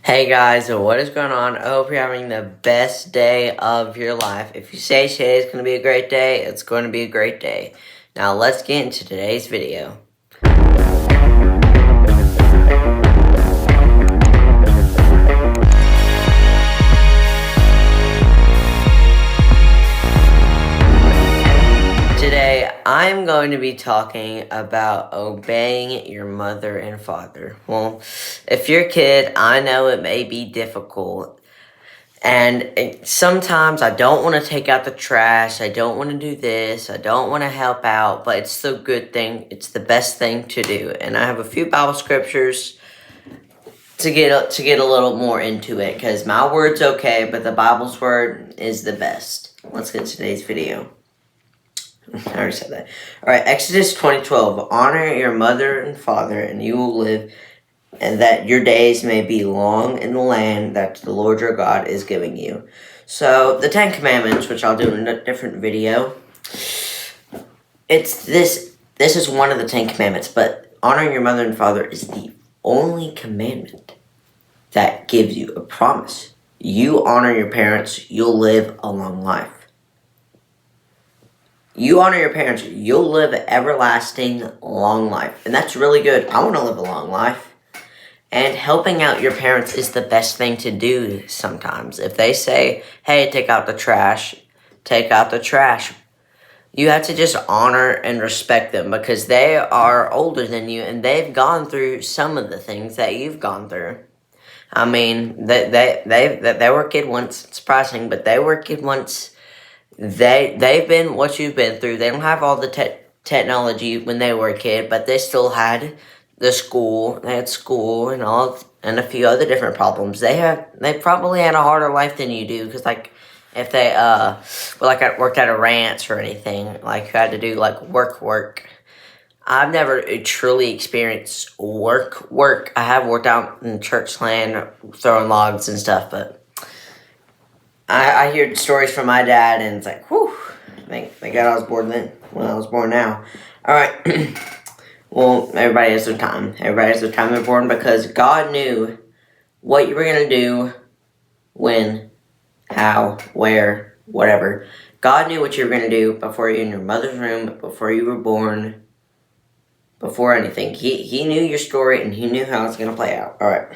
Hey guys, so what is going on? I hope you're having the best day of your life. If you say today is going to be a great day, it's going to be a great day. Now let's get into today's video. Today, I'm going to be talking about obeying your mother and father. Well, if you're a kid, I know it may be difficult. And sometimes I don't want to take out the trash. I don't want to do this. I don't want to help out. But it's the good thing. It's the best thing to do. And I have a few Bible scriptures to get a little more into it. Because my word's okay, but the Bible's word is the best. Let's get to today's video. I already said that. Alright, Exodus 20:12. Honor your mother and father, and you will live, and that your days may be long in the land that the Lord your God is giving you. So, the 10 Commandments, which I'll do in a different video, this is one of the 10 Commandments, but honoring your mother and father is the only commandment that gives you a promise. You honor your parents, you'll live a long life. You honor your parents, you'll live an everlasting long life. And that's really good. I want to live a long life. And helping out your parents is the best thing to do sometimes. If they say, hey, take out the trash, take out the trash. You have to just honor and respect them because they are older than you and they've gone through some of the things that you've gone through. I mean, they were a kid once, it's surprising, but they were a kid once. They've been what you've been through. They don't have all the technology when they were a kid, but they still had the school. They had school and a few other different problems. They probably had a harder life than you do because if they worked at a ranch or anything, like you had to do like work. I've never truly experienced work. I have worked out in church land throwing logs and stuff, but I hear stories from my dad, and it's like, whew, thank God I was born then, when I was born now. Alright, well, everybody has their time. Everybody has their time they're born because God knew what you were going to do, when, how, where, whatever. God knew what you were going to do before you were in your mother's womb, before you were born, before anything. He knew your story, and He knew how it's going to play out. Alright.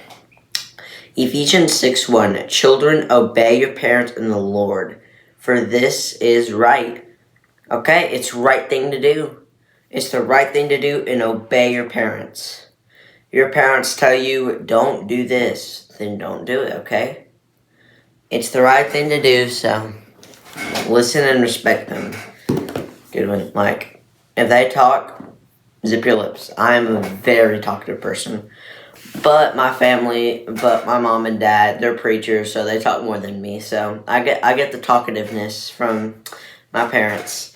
Ephesians 6:1. Children, obey your parents in the Lord, for this is right. Okay, it's the right thing to do. It's the right thing to do, and obey your parents. Your parents tell you, don't do this, then don't do it, okay? It's the right thing to do, so listen and respect them. Good one. Like, if they talk, zip your lips. I'm a very talkative person. But my mom and dad, they're preachers, so they talk more than me. So I get the talkativeness from my parents.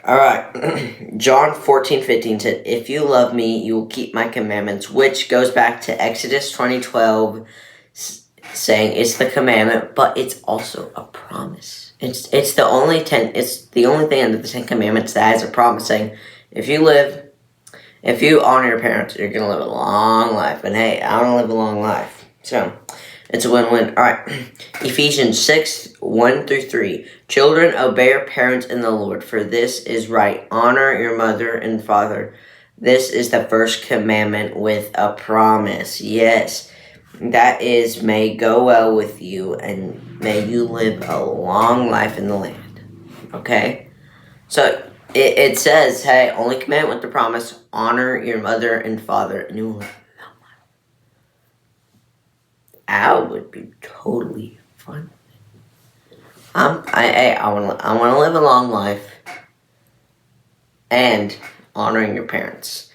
Alright, John 14:15 said, if you love me, you will keep my commandments, which goes back to Exodus 20:12, saying it's the commandment, but it's also a promise. It's the only thing under the 10 Commandments that has a promise saying, if you honor your parents, you're going to live a long life. And hey, I want to live a long life. So, it's a win-win. Alright, Ephesians 6:1-3. Children, obey your parents in the Lord, for this is right. Honor your mother and father. This is the first commandment with a promise. Yes, that is, may go well with you, and may you live a long life in the land. Okay? So, it says, hey, only commandment with the promise, honor your mother and father, and you will live a long life. I would be totally fine. I want to live a long life, and honoring your parents.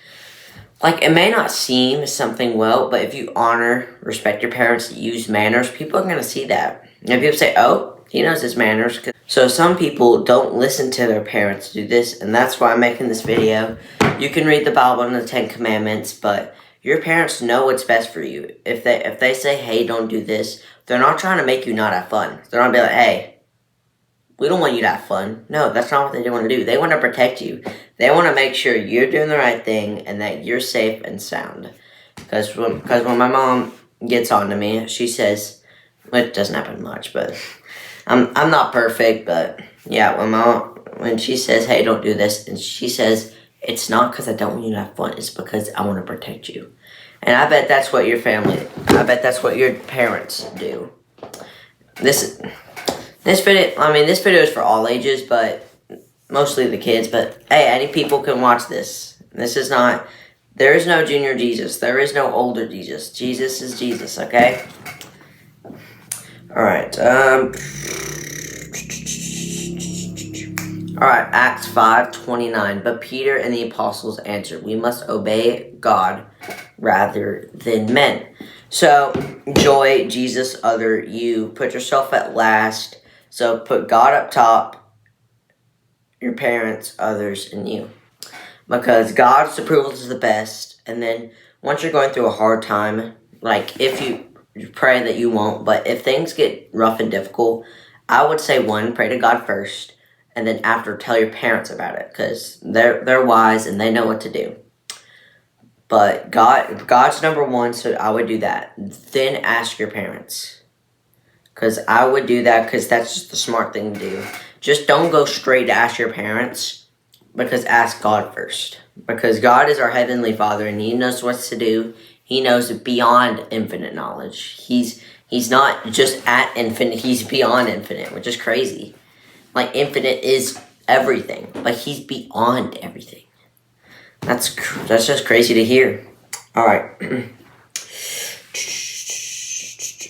Like, it may not seem something well, but if you honor, respect your parents, use manners, people are going to see that. And people say, oh, he knows his manners. So some people don't listen to their parents do this, and that's why I'm making this video. You can read the Bible and the 10 Commandments, but your parents know what's best for you. If they say, hey, don't do this, they're not trying to make you not have fun. They're not be like, hey, we don't want you to have fun. No, that's not what they want to do. They want to protect you. They want to make sure you're doing the right thing and that you're safe and sound. Because when my mom gets on to me. She says, well, it doesn't happen much, but I'm not perfect, but yeah, when she says, hey, don't do this, and she says, it's not because I don't want you to have fun, it's because I want to protect you. And I bet that's what your parents do. This video is for all ages, but mostly the kids, but hey, any people can watch this. There is no junior Jesus. There is no older Jesus. Jesus is Jesus, okay? Alright, Acts 5:29. But Peter and the apostles answered, we must obey God rather than men. So, joy, Jesus, other, you. Put yourself at last. So, put God up top, your parents, others, and you. Because God's approval is the best. And then, once you're going through a hard time, like, if you pray that you won't, but if things get rough and difficult, I would say, one, pray to God first. And then after, tell your parents about it, because they're wise and they know what to do. But God's number one, so I would do that. Then ask your parents, because I would do that, because that's just the smart thing to do. Just don't go straight to ask your parents, because ask God first. Because God is our Heavenly Father, and He knows what to do. He knows beyond infinite knowledge. He's not just at infinite, He's beyond infinite, which is crazy. Like, infinite is everything, but He's beyond everything. That's just crazy to hear. Alright.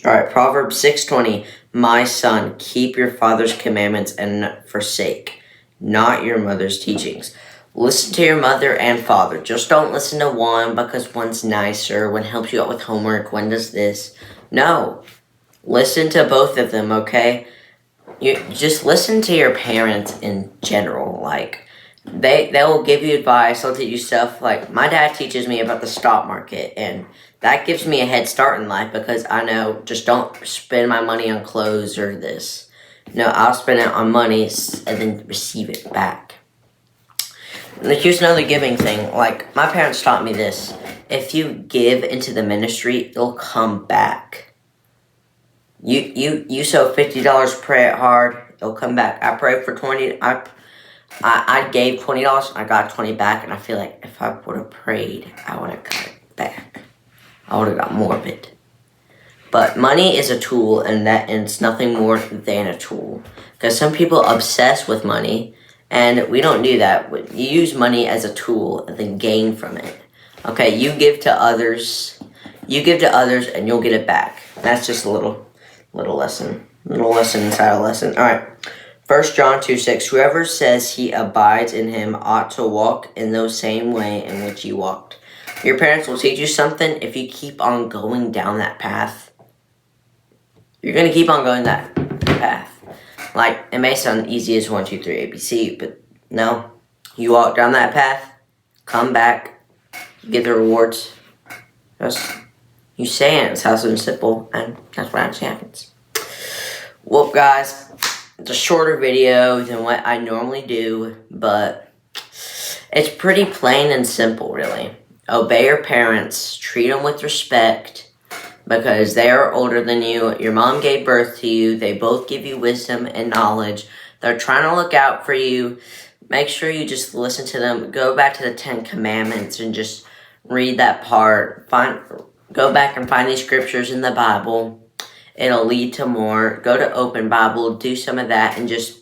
Alright, Proverbs 6:20. My son, keep your father's commandments and forsake not your mother's teachings. Listen to your mother and father. Just don't listen to one because one's nicer, one helps you out with homework, one does this. No. Listen to both of them, okay? You just listen to your parents in general. Like, they will give you advice, they'll teach you stuff. Like, my dad teaches me about the stock market, and that gives me a head start in life, because I know, just don't spend my money on clothes or this. No, I'll spend it on money and then receive it back. And here's another giving thing. Like, my parents taught me this. If you give into the ministry, it'll come back. You sow $50, pray it hard, it'll come back. I prayed for $20. I gave $20, I got 20 back, and I feel like if I would have prayed, I would have got it back. I would have got more of it. But money is a tool, and it's nothing more than a tool. Because some people obsess with money, and we don't do that. You use money as a tool and then gain from it. Okay, you give to others, and you'll get it back. That's just a little lesson. Little lesson inside a lesson. Alright. 1 John 2:6. Whoever says he abides in him ought to walk in the same way in which you walked. Your parents will teach you something. If you keep on going down that path, you're going to keep on going that path. Like, it may sound easy as 1, 2, 3, ABC, but no. You walk down that path, come back, you get the rewards. Just, you say it, it's how simple, and that's what actually happens. Well, guys, it's a shorter video than what I normally do, but it's pretty plain and simple, really. Obey your parents, treat them with respect, because they are older than you. Your mom gave birth to you. They both give you wisdom and knowledge. They're trying to look out for you. Make sure you just listen to them. Go back to the 10 Commandments and just read that part. Go back and find these scriptures in the Bible. It'll lead to more. Go to Open Bible. Do some of that and just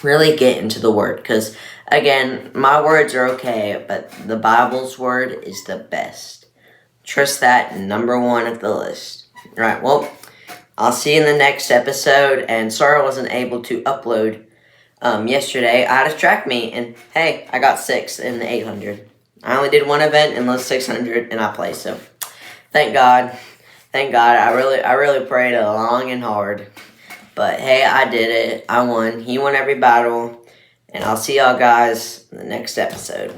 really get into the Word. Because, again, my words are okay, but the Bible's Word is the best. Trust that, number one at the list. Alright, well, I'll see you in the next episode, and sorry I wasn't able to upload yesterday. I had a track meet, and hey, I got 6th in the 800. I only did one event in the 600, and I placed, so thank God. Thank God. I really prayed long and hard. But hey, I did it. I won. He won every battle. And I'll see y'all guys in the next episode.